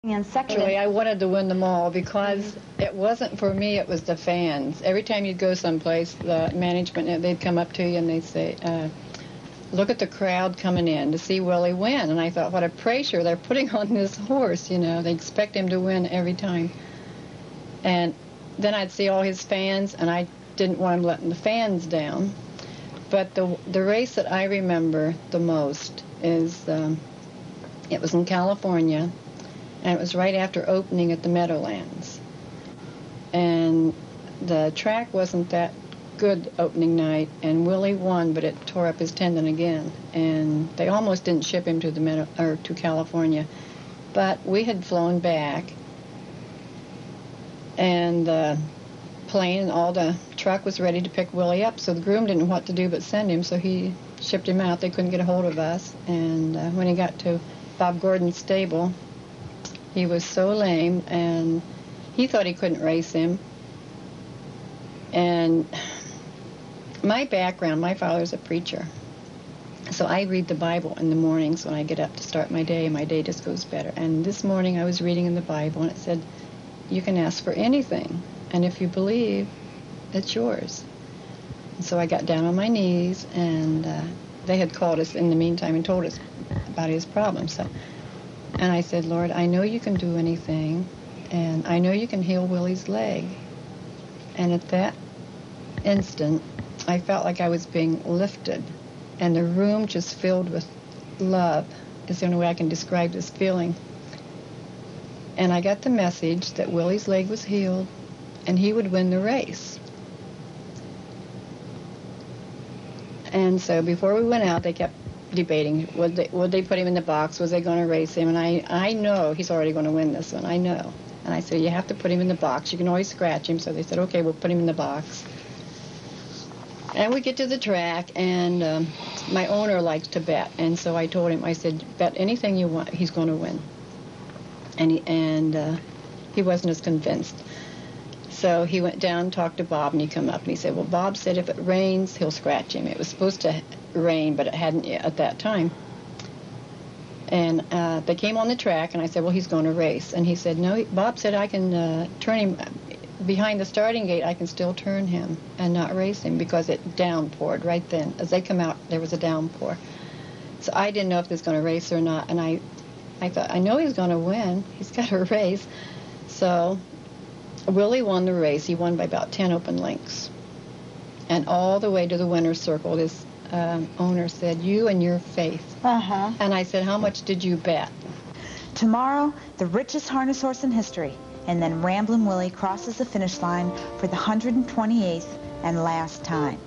And Actually, second, I wanted to win them all because it wasn't for me, it was the fans. Every time you'd go someplace, the management, they'd come up to you and they'd say, look at the crowd coming in to see Willie win. And I thought, what a pressure they're putting on this horse, you know. They expect him to win every time. And then I'd see all his fans, and I didn't want him letting the fans down. But the race that I remember the most is, it was in California, and it was right after opening at the Meadowlands. And the track wasn't that good opening night, and Willie won, but it tore up his tendon again. And they almost didn't ship him to to California. But we had flown back, and the plane and all the truck was ready to pick Willie up, so the groom didn't know what to do but send him, so he shipped him out. They couldn't get a hold of us. And when he got to Bob Gordon's stable, he was so lame, and he thought he couldn't race him. And my background, my father's a preacher, so I read the Bible in the mornings when I get up to start my day, and my day just goes better. And this morning I was reading in the Bible, and it said, you can ask for anything, and if you believe, it's yours. And so I got down on my knees, and they had called us in the meantime and told us about his problem. And I said, Lord, I know you can do anything, and I know you can heal Willie's leg. And at that instant, I felt like I was being lifted, and the room just filled with love is the only way I can describe this feeling. And I got the message that Willie's leg was healed, and he would win the race. And so before we went out, they kept debating, would they put him in the box? Was they going to race him? And I know he's already going to win this one. I know. And I said, you have to put him in the box. You can always scratch him. So they said, okay, we'll put him in the box. And we get to the track, and my owner likes to bet. And so I told him, I said, bet anything you want, he's going to win. And he wasn't as convinced. So he went down and talked to Bob, and he come up, and he said, well, Bob said if it rains, he'll scratch him. It was supposed to rain, but it hadn't yet at that time. And they came on the track, and I said, well, he's going to race. And he said, no, Bob said I can turn him behind the starting gate. I can still turn him and not race him because it downpoured right then. As they come out, there was a downpour. So I didn't know if he was going to race or not. And I thought, I know he's going to win. He's got to race. So Willie won the race. He won by about 10 open lengths. And all the way to the winner's circle, this owner said, you and your faith. Uh-huh. And I said, how much did you bet? Tomorrow, the richest harness horse in history, and then Ramblin' Willie crosses the finish line for the 128th and last time.